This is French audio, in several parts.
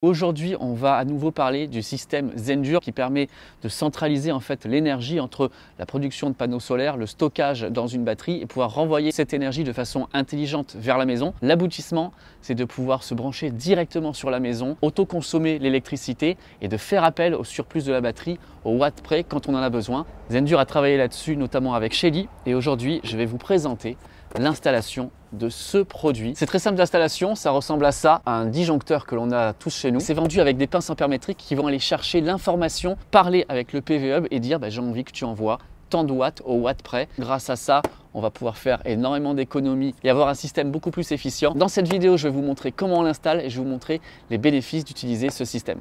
Aujourd'hui, on va à nouveau parler du système Zendur qui permet de centraliser en fait l'énergie entre la production de panneaux solaires, le stockage dans une batterie et pouvoir renvoyer cette énergie de façon intelligente vers la maison. L'aboutissement, c'est de pouvoir se brancher directement sur la maison, autoconsommer l'électricité et de faire appel au surplus de la batterie au watt près quand on en a besoin. Zendur a travaillé là-dessus notamment avec Shelly et aujourd'hui, je vais vous présenter l'installation de ce produit. C'est très simple d'installation, ça ressemble à ça, à un disjoncteur que l'on a tous chez nous. C'est vendu avec des pinces ampères-métriques qui vont aller chercher l'information, parler avec le PV Hub et dire j'ai envie que tu envoies tant de watts au watt près. Grâce à ça, on va pouvoir faire énormément d'économies et avoir un système beaucoup plus efficient. Dans cette vidéo, je vais vous montrer comment on l'installe et je vais vous montrer les bénéfices d'utiliser ce système.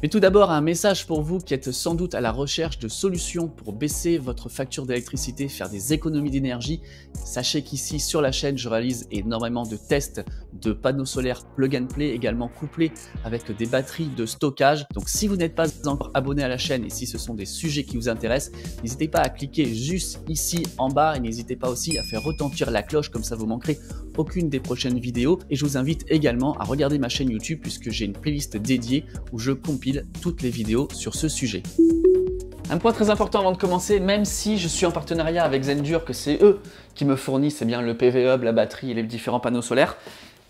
Mais tout d'abord, un message pour vous qui êtes sans doute à la recherche de solutions pour baisser votre facture d'électricité, faire des économies d'énergie. Sachez qu'ici sur la chaîne, je réalise énormément de tests de panneaux solaires plug and play, également couplés avec des batteries de stockage. Donc si vous n'êtes pas encore abonné à la chaîne et si ce sont des sujets qui vous intéressent, n'hésitez pas à cliquer juste ici en bas et n'hésitez pas aussi à faire retentir la cloche, comme ça vous manquerez aucune des prochaines vidéos. Et je vous invite également à regarder ma chaîne YouTube puisque j'ai une playlist dédiée où je compile toutes les vidéos sur ce sujet. Un point très important avant de commencer, même si je suis en partenariat avec Zendur, que c'est eux qui me fournissent le PV Hub, la batterie et les différents panneaux solaires,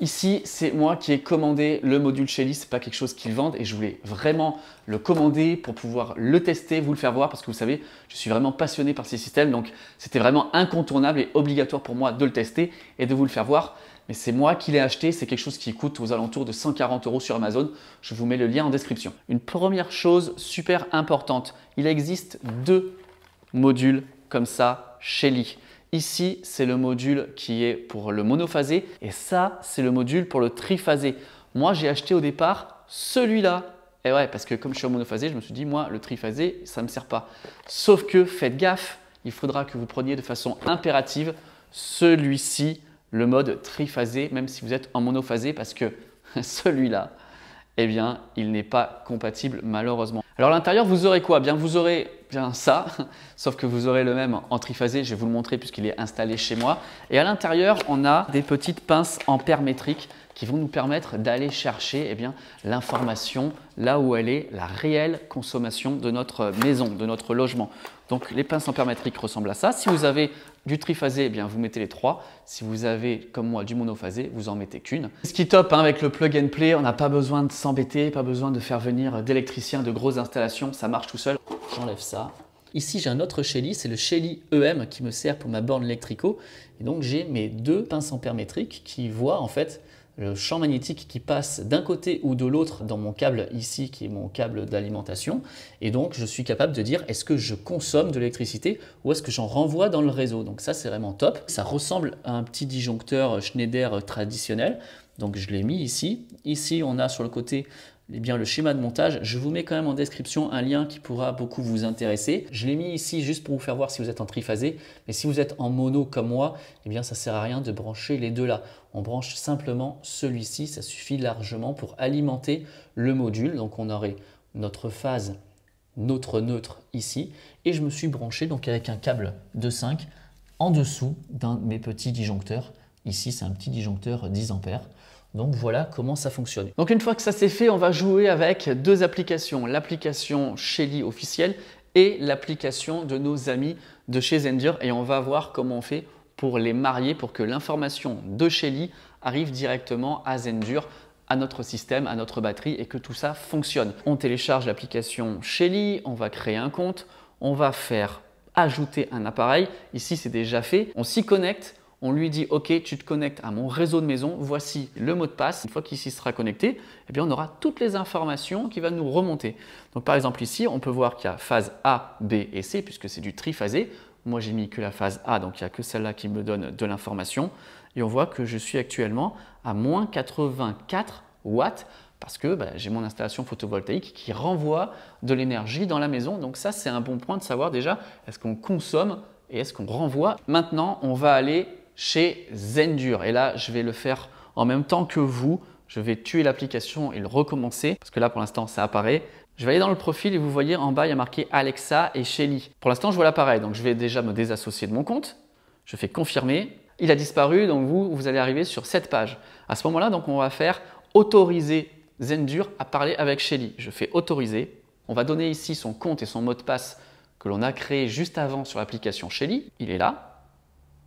ici c'est moi qui ai commandé le module Shelly, c'est pas quelque chose qu'ils vendent et je voulais vraiment le commander pour pouvoir le tester, vous le faire voir parce que vous savez, je suis vraiment passionné par ces systèmes donc c'était vraiment incontournable et obligatoire pour moi de le tester et de vous le faire voir. Mais c'est moi qui l'ai acheté, c'est quelque chose qui coûte aux alentours de 140 € sur Amazon. Je vous mets le lien en description. Une première chose super importante, il existe deux modules comme ça Shelly. Ici, c'est le module qui est pour le monophasé et ça, c'est le module pour le triphasé. Moi, j'ai acheté au départ celui-là. Et ouais, parce que comme je suis en monophasé, je me suis dit, moi, le triphasé, ça ne me sert pas. Sauf que faites gaffe, il faudra que vous preniez de façon impérative celui-ci, le mode triphasé, même si vous êtes en monophasé, parce que celui-là, eh bien, il n'est pas compatible malheureusement. Alors à l'intérieur, vous aurez quoi? Vous aurez ça, sauf que vous aurez le même en triphasé, je vais vous le montrer puisqu'il est installé chez moi. Et à l'intérieur, on a des petites pinces ampères métriques qui vont nous permettre d'aller chercher l'information là où elle est, la réelle consommation de notre maison, de notre logement. Donc les pinces ampères métriques ressemblent à ça. Si vous avez du triphasé, vous mettez les trois. Si vous avez, comme moi, du monophasé, vous en mettez qu'une. Ce qui est top avec le plug and play, on n'a pas besoin de s'embêter, pas besoin de faire venir d'électriciens, de grosses installations, ça marche tout seul. J'enlève ça. Ici, j'ai un autre Shelly, c'est le Shelly EM qui me sert pour ma borne électrico. Et donc, j'ai mes deux pinces ampères métriques qui voient en fait le champ magnétique qui passe d'un côté ou de l'autre dans mon câble ici qui est mon câble d'alimentation et donc je suis capable de dire est-ce que je consomme de l'électricité ou est-ce que j'en renvoie dans le réseau. Donc ça c'est vraiment top. Ça ressemble à un petit disjoncteur Schneider traditionnel, donc je l'ai mis ici. Ici on a sur le côté le schéma de montage. Je vous mets quand même en description un lien qui pourra beaucoup vous intéresser. Je l'ai mis ici juste pour vous faire voir si vous êtes en triphasé. Mais si vous êtes en mono comme moi, ça ne sert à rien de brancher les deux là. On branche simplement celui-ci. Ça suffit largement pour alimenter le module. Donc on aurait notre phase, notre neutre ici. Et je me suis branché donc avec un câble de 5 en dessous d'un de mes petits disjoncteurs. Ici, c'est un petit disjoncteur 10 ampères. Donc voilà comment ça fonctionne. Donc une fois que ça c'est fait, on va jouer avec deux applications. L'application Shelly officielle et l'application de nos amis de chez Zendur. Et on va voir comment on fait pour les marier, pour que l'information de Shelly arrive directement à Zendur, à notre système, à notre batterie et que tout ça fonctionne. On télécharge l'application Shelly, on va créer un compte, on va faire ajouter un appareil. Ici c'est déjà fait, on s'y connecte. On lui dit « Ok, tu te connectes à mon réseau de maison, voici le mot de passe. » Une fois qu'il s'y sera connecté, on aura toutes les informations qui vont nous remonter. Donc par exemple ici, on peut voir qu'il y a phase A, B et C puisque c'est du triphasé. Moi, j'ai mis que la phase A, donc il n'y a que celle-là qui me donne de l'information. Et on voit que je suis actuellement à moins 84 watts parce que j'ai mon installation photovoltaïque qui renvoie de l'énergie dans la maison. Donc ça, c'est un bon point de savoir déjà, est-ce qu'on consomme et est-ce qu'on renvoie. Maintenant, on va aller chez Zendur. Et là, je vais le faire en même temps que vous. Je vais tuer l'application et le recommencer parce que là, pour l'instant, ça apparaît. Je vais aller dans le profil et vous voyez en bas, il y a marqué Alexa et Shelly. Pour l'instant, je vois l'appareil. Donc, je vais déjà me désassocier de mon compte. Je fais confirmer. Il a disparu. Donc, vous allez arriver sur cette page. À ce moment-là, donc, on va faire autoriser Zendur a parlé avec Shelly. Je fais autoriser. On va donner ici son compte et son mot de passe que l'on a créé juste avant sur l'application Shelly. Il est là.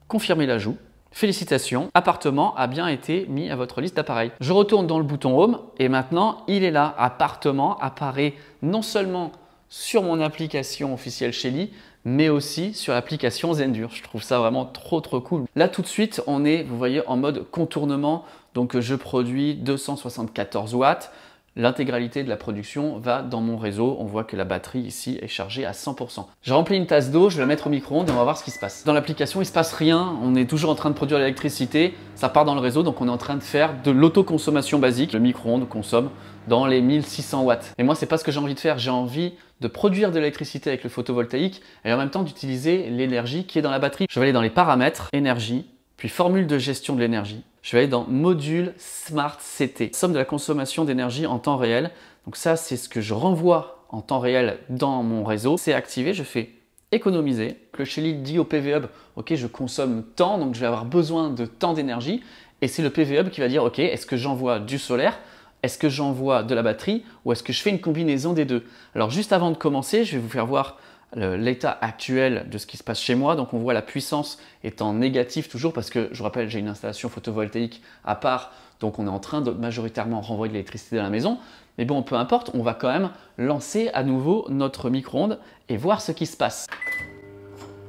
Confirmer l'ajout. Félicitations, appartement a bien été mis à votre liste d'appareils. Je retourne dans le bouton Home et maintenant il est là. Appartement apparaît non seulement sur mon application officielle Shelly, mais aussi sur l'application Zendur. Je trouve ça vraiment trop cool. Là tout de suite, on est, vous voyez, en mode contournement. Donc je produis 274 watts. L'intégralité de la production va dans mon réseau. On voit que la batterie ici est chargée à 100%. J'ai rempli une tasse d'eau, je vais la mettre au micro-ondes et on va voir ce qui se passe. Dans l'application, il ne se passe rien. On est toujours en train de produire l'électricité. Ça part dans le réseau, donc on est en train de faire de l'autoconsommation basique. Le micro-ondes consomme dans les 1600 watts. Et moi, c'est pas ce que j'ai envie de faire. J'ai envie de produire de l'électricité avec le photovoltaïque et en même temps d'utiliser l'énergie qui est dans la batterie. Je vais aller dans les paramètres, énergie, puis formule de gestion de l'énergie. Je vais aller dans module Smart CT, somme de la consommation d'énergie en temps réel. Donc ça, c'est ce que je renvoie en temps réel dans mon réseau. C'est activé, je fais économiser. Le Shelly dit au PV Hub, ok, je consomme tant, donc je vais avoir besoin de tant d'énergie. Et c'est le PV Hub qui va dire, ok, est-ce que j'envoie du solaire? Est-ce que j'envoie de la batterie ou est-ce que je fais une combinaison des deux? Alors juste avant de commencer, je vais vous faire voir l'état actuel de ce qui se passe chez moi. Donc on voit la puissance étant négative toujours parce que, je vous rappelle, j'ai une installation photovoltaïque à part. Donc on est en train de majoritairement renvoyer de l'électricité dans la maison. Mais bon, peu importe, on va quand même lancer à nouveau notre micro-ondes et voir ce qui se passe.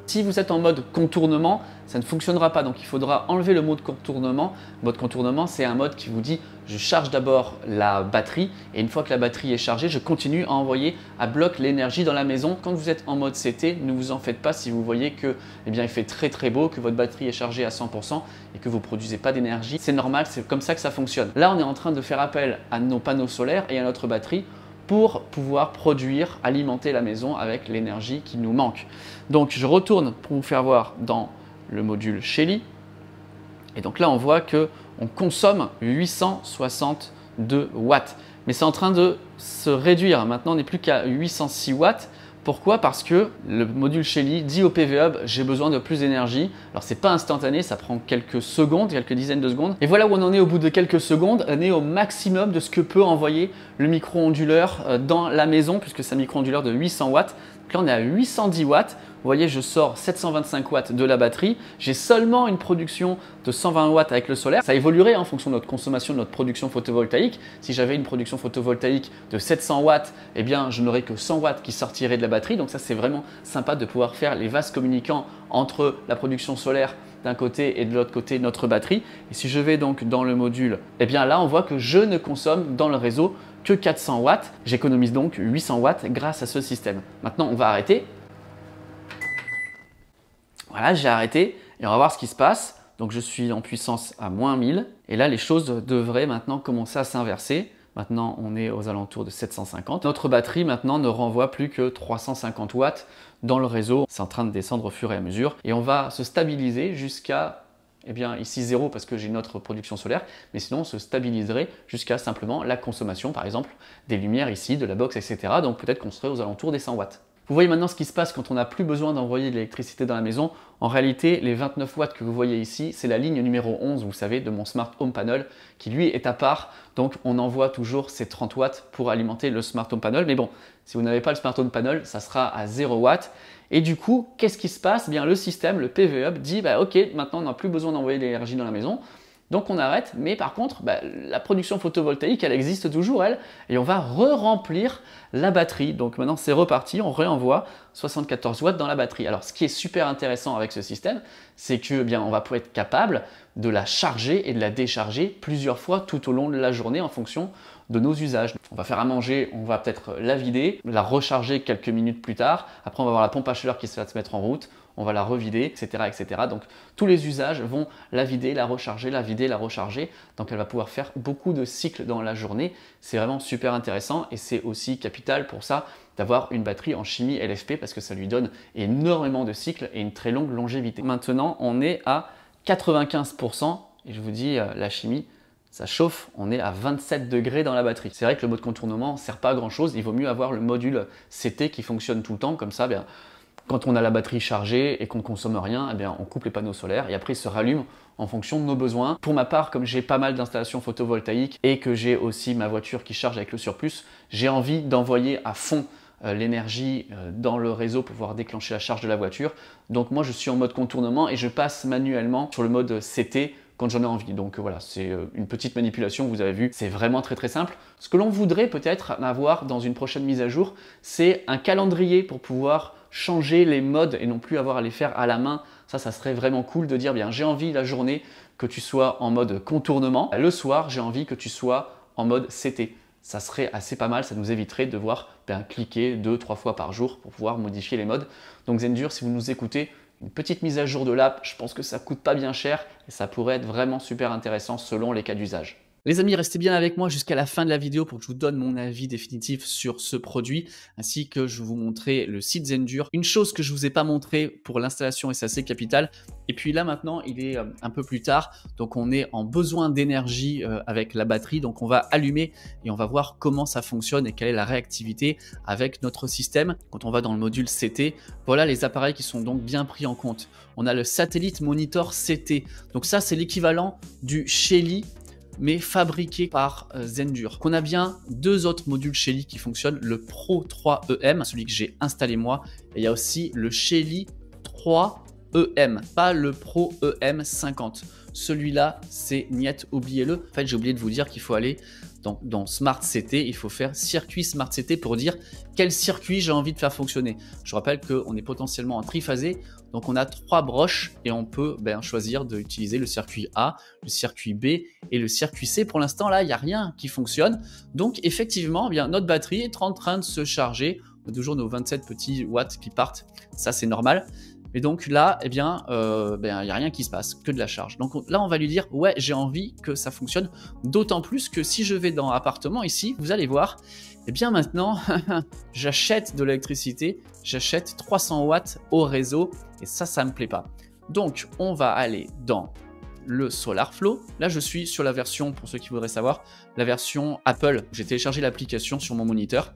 Si vous êtes en mode contournement, ça ne fonctionnera pas. Donc il faudra enlever le mode contournement. Le mode contournement, c'est un mode qui vous dit je charge d'abord la batterie et une fois que la batterie est chargée, je continue à envoyer à bloc l'énergie dans la maison. Quand vous êtes en mode CT, ne vous en faites pas si vous voyez que il fait très beau, que votre batterie est chargée à 100% et que vous ne produisez pas d'énergie. C'est normal, c'est comme ça que ça fonctionne. Là, on est en train de faire appel à nos panneaux solaires et à notre batterie pour pouvoir produire, alimenter la maison avec l'énergie qui nous manque. Donc je retourne pour vous faire voir dans le module Shelly. Et donc là on voit qu'on consomme 862 watts. Mais c'est en train de se réduire. Maintenant on n'est plus qu'à 806 watts. Pourquoi? Parce que le module Shelly dit au PV Hub j'ai besoin de plus d'énergie. Alors c'est pas instantané, ça prend quelques secondes, quelques dizaines de secondes. Et voilà où on en est au bout de quelques secondes. On est au maximum de ce que peut envoyer le micro-onduleur dans la maison puisque c'est un micro-onduleur de 800 watts. Donc là on est à 810 watts. Vous voyez, je sors 725 watts de la batterie. J'ai seulement une production de 120 watts avec le solaire. Ça évoluerait en fonction de notre consommation, de notre production photovoltaïque. Si j'avais une production photovoltaïque de 700 watts, eh bien, je n'aurais que 100 watts qui sortiraient de la batterie. Donc ça, c'est vraiment sympa de pouvoir faire les vases communicants entre la production solaire d'un côté et de l'autre côté notre batterie. Et si je vais donc dans le module, eh bien là, on voit que je ne consomme dans le réseau que 400 watts. J'économise donc 800 watts grâce à ce système. Maintenant, on va arrêter. Voilà, j'ai arrêté et on va voir ce qui se passe. Donc je suis en puissance à moins 1000 et là les choses devraient maintenant commencer à s'inverser. Maintenant on est aux alentours de 750. Notre batterie maintenant ne renvoie plus que 350 watts dans le réseau. C'est en train de descendre au fur et à mesure et on va se stabiliser jusqu'à ici 0 parce que j'ai une autre production solaire, mais sinon on se stabiliserait jusqu'à simplement la consommation par exemple des lumières ici, de la box, etc. Donc peut-être qu'on serait aux alentours des 100 watts. Vous voyez maintenant ce qui se passe quand on n'a plus besoin d'envoyer de l'électricité dans la maison. En réalité, les 29 watts que vous voyez ici, c'est la ligne numéro 11, vous savez, de mon Smart Home Panel, qui lui est à part. Donc on envoie toujours ces 30 watts pour alimenter le Smart Home Panel. Mais bon, si vous n'avez pas le Smart Home Panel, ça sera à 0 watts. Et du coup, qu'est-ce qui se passe? Bien, le système, le PV Hub, dit ok, maintenant on n'a plus besoin d'envoyer de l'énergie dans la maison. Donc on arrête, mais par contre, la production photovoltaïque, elle existe toujours, elle, et on va re-remplir la batterie. Donc maintenant, c'est reparti, on réenvoie 74 watts dans la batterie. Alors ce qui est super intéressant avec ce système, c'est que on va pouvoir être capable de la charger et de la décharger plusieurs fois tout au long de la journée en fonction de nos usages. On va faire à manger, on va peut-être la vider, la recharger quelques minutes plus tard. Après, on va avoir la pompe à chaleur qui va se mettre en route. On va la revider, etc., etc. Donc, tous les usages vont la vider, la recharger, la vider, la recharger. Donc, elle va pouvoir faire beaucoup de cycles dans la journée. C'est vraiment super intéressant et c'est aussi capital pour ça d'avoir une batterie en chimie LFP parce que ça lui donne énormément de cycles et une très longue longévité. Maintenant, on est à 95% et je vous dis, la chimie, ça chauffe, on est à 27 degrés dans la batterie. C'est vrai que le mode contournement ne sert pas à grand chose, il vaut mieux avoir le module CT qui fonctionne tout le temps, comme ça, Quand on a la batterie chargée et qu'on ne consomme rien, eh bien, on coupe les panneaux solaires et après ils se rallument en fonction de nos besoins. Pour ma part, comme j'ai pas mal d'installations photovoltaïques et que j'ai aussi ma voiture qui charge avec le surplus, j'ai envie d'envoyer à fond l'énergie dans le réseau pour pouvoir déclencher la charge de la voiture. Donc moi je suis en mode contournement et je passe manuellement sur le mode CT quand j'en ai envie. Donc voilà, c'est une petite manipulation, vous avez vu, c'est vraiment très simple. Ce que l'on voudrait peut-être avoir dans une prochaine mise à jour, c'est un calendrier pour pouvoir changer les modes et non plus avoir à les faire à la main. Ça serait vraiment cool de dire, bien j'ai envie la journée que tu sois en mode contournement. Le soir, j'ai envie que tu sois en mode CT. Ça serait assez pas mal, ça nous éviterait de devoir cliquer 2-3 fois par jour pour pouvoir modifier les modes. Donc Zendure, si vous nous écoutez, une petite mise à jour de l'app, je pense que ça coûte pas bien cher et ça pourrait être vraiment super intéressant selon les cas d'usage. Les amis, restez bien avec moi jusqu'à la fin de la vidéo pour que je vous donne mon avis définitif sur ce produit, ainsi que je vais vous montrer le site Zendure. Une chose que je ne vous ai pas montré pour l'installation, et c'est assez capital. Et puis là maintenant, il est un peu plus tard, donc on est en besoin d'énergie avec la batterie. Donc on va allumer et on va voir comment ça fonctionne et quelle est la réactivité avec notre système. Quand on va dans le module CT, voilà les appareils qui sont donc bien pris en compte. On a le Satellite Monitor CT. Donc ça, c'est l'équivalent du Shelly, mais fabriqué par Zendure. On a bien deux autres modules Shelly qui fonctionnent, le Pro 3EM, celui que j'ai installé moi, et il y a aussi le Shelly 3EM, pas le Pro EM50. Celui-là, c'est niet, oubliez-le. En fait, j'ai oublié de vous dire qu'il faut aller dans Smart CT, il faut faire circuit Smart CT pour dire quel circuit j'ai envie de faire fonctionner. Je rappelle qu'on est potentiellement en triphasé, donc on a 3 broches et on peut choisir d'utiliser le circuit A, le circuit B et le circuit C. Pour l'instant, là, il n'y a rien qui fonctionne. Donc effectivement, notre batterie est en train de se charger. On a toujours nos 27 petits watts qui partent, ça c'est normal. Et donc là, il n'y a rien qui se passe, que de la charge. Donc là, on va lui dire, ouais, j'ai envie que ça fonctionne. D'autant plus que si je vais dans appartement ici, vous allez voir, maintenant, j'achète de l'électricité, j'achète 300 watts au réseau et ça me plaît pas. Donc, on va aller dans le SolarFlow. Là, je suis sur la version, pour ceux qui voudraient savoir, la version Apple. J'ai téléchargé l'application sur mon moniteur.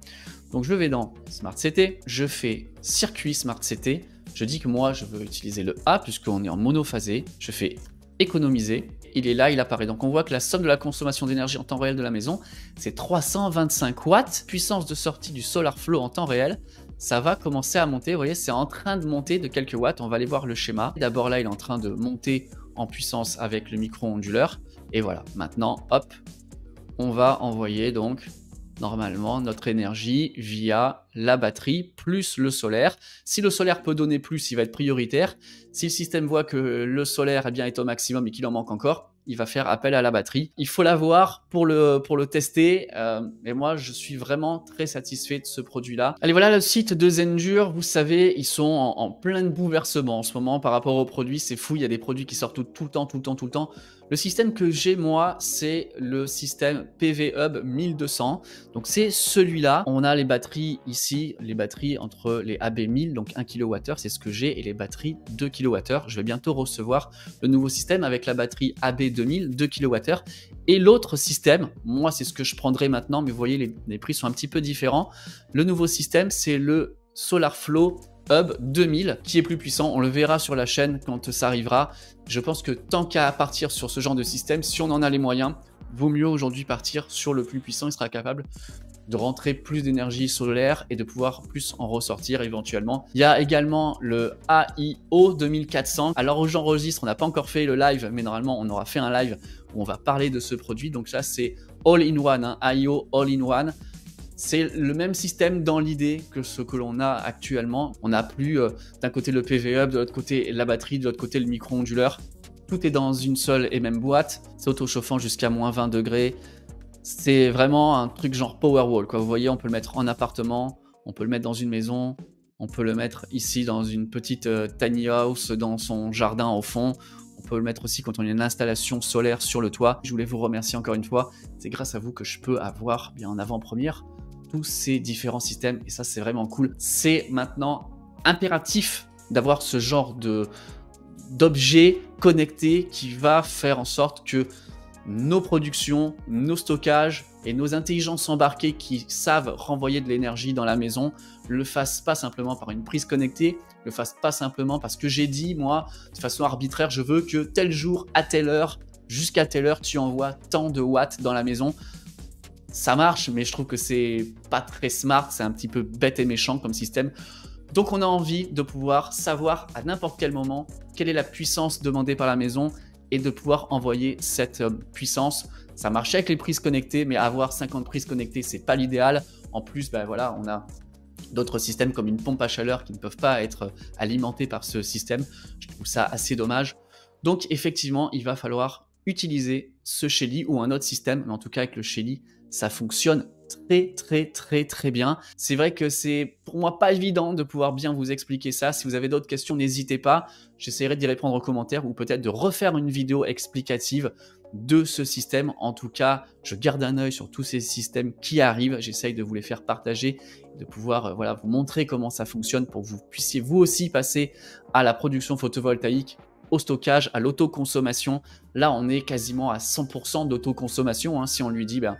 Donc, je vais dans Smart CT, je fais circuit Smart CT. Je dis que moi, je veux utiliser le A puisqu'on est en monophasé. Je fais économiser. Il est là, il apparaît. Donc, on voit que la somme de la consommation d'énergie en temps réel de la maison, c'est 325 watts. Puissance de sortie du SolarFlow en temps réel, ça va commencer à monter. Vous voyez, c'est en train de monter de quelques watts. On va aller voir le schéma. D'abord, là, il est en train de monter en puissance avec le micro-onduleur. Et voilà, maintenant, hop, on va envoyer donc normalement notre énergie via la batterie plus le solaire. Si le solaire peut donner plus, il va être prioritaire. Si le système voit que le solaire est au maximum et qu'il en manque encore, il va faire appel à la batterie. Il faut l'avoir pour le tester. Et moi, je suis vraiment très satisfait de ce produit-là. Allez, voilà le site de Zendure. Vous savez, ils sont en plein de bouleversements en ce moment par rapport aux produits. C'est fou, il y a des produits qui sortent tout le temps. Le système que j'ai, moi, c'est le système PV Hub 1200. Donc, c'est celui-là. On a les batteries ici, les batteries entre les AB1000, donc 1 kWh, c'est ce que j'ai, et les batteries 2 kWh. Je vais bientôt recevoir le nouveau système avec la batterie AB2000, 2 kWh. Et l'autre système, moi, c'est ce que je prendrai maintenant, mais vous voyez, les prix sont un petit peu différents. Le nouveau système, c'est le SolarFlow Hub 2000 qui est plus puissant. On le verra sur la chaîne quand ça arrivera. Je pense que tant qu'à partir sur ce genre de système, si on en a les moyens, vaut mieux aujourd'hui partir sur le plus puissant. Il sera capable de rentrer plus d'énergie solaire et de pouvoir plus en ressortir éventuellement. Il y a également le AIO 2400. Alors où j'enregistre, on n'a pas encore fait le live, mais normalement on aura fait un live où on va parler de ce produit. Donc là c'est All-in-One, AIO All-in-One. C'est le même système dans l'idée que ce que l'on a actuellement. On n'a plus d'un côté le PV Hub, de l'autre côté la batterie, de l'autre côté le micro-onduleur. Tout est dans une seule et même boîte. C'est auto-chauffant jusqu'à moins 20 degrés. C'est vraiment un truc genre Powerwall, quoi. Vous voyez, on peut le mettre en appartement, on peut le mettre dans une maison, on peut le mettre ici dans une petite tiny house dans son jardin au fond. On peut le mettre aussi quand on a une installation solaire sur le toit. Je voulais vous remercier encore une fois. C'est grâce à vous que je peux avoir bien en avant-première tous ces différents systèmes et ça c'est vraiment cool. C'est maintenant impératif d'avoir ce genre d'objet connecté qui va faire en sorte que nos productions, nos stockages, et nos intelligences embarquées qui savent renvoyer de l'énergie dans la maison le fassent pas simplement par une prise connectée, le fassent pas simplement parce que j'ai dit, moi, de façon arbitraire, je veux que tel jour, à telle heure, jusqu'à telle heure, tu envoies tant de watts dans la maison. Ça marche, mais je trouve que c'est pas très smart, c'est un petit peu bête et méchant comme système. Donc on a envie de pouvoir savoir à n'importe quel moment quelle est la puissance demandée par la maison et de pouvoir envoyer cette puissance. Ça marche avec les prises connectées, mais avoir 50 prises connectées, c'est pas l'idéal. En plus, ben voilà, on a d'autres systèmes comme une pompe à chaleur qui ne peuvent pas être alimentés par ce système. Je trouve ça assez dommage. Donc effectivement, il va falloir utiliser ce Shelly ou un autre système, mais en tout cas avec le Shelly, ça fonctionne très bien. C'est vrai que c'est pour moi pas évident de pouvoir bien vous expliquer ça. Si vous avez d'autres questions, n'hésitez pas. J'essaierai d'y répondre en commentaire ou peut-être de refaire une vidéo explicative de ce système. En tout cas, je garde un œil sur tous ces systèmes qui arrivent. J'essaye de vous les faire partager, de pouvoir voilà, vous montrer comment ça fonctionne pour que vous puissiez vous aussi passer à la production photovoltaïque, au stockage, à l'autoconsommation. Là, on est quasiment à 100% d'autoconsommation. Hein, si on lui dit, ben,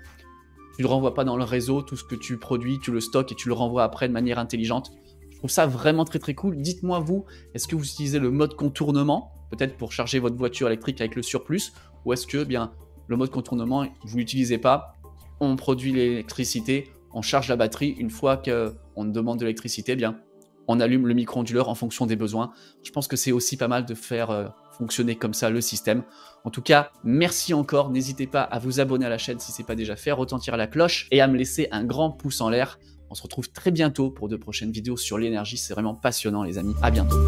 tu ne le renvoies pas dans le réseau, tout ce que tu produis, tu le stockes et tu le renvoies après de manière intelligente. Je trouve ça vraiment très cool. Dites-moi vous, est-ce que vous utilisez le mode contournement, peut-être pour charger votre voiture électrique avec le surplus, ou est-ce que bien le mode contournement, vous ne l'utilisez pas, on produit l'électricité, on charge la batterie, une fois qu'on demande de l'électricité, bien on allume le micro-onduleur en fonction des besoins. Je pense que c'est aussi pas mal de faire fonctionner comme ça le système. En tout cas, merci encore. N'hésitez pas à vous abonner à la chaîne si ce n'est pas déjà fait, à retentir la cloche et à me laisser un grand pouce en l'air. On se retrouve très bientôt pour de prochaines vidéos sur l'énergie. C'est vraiment passionnant les amis. À bientôt.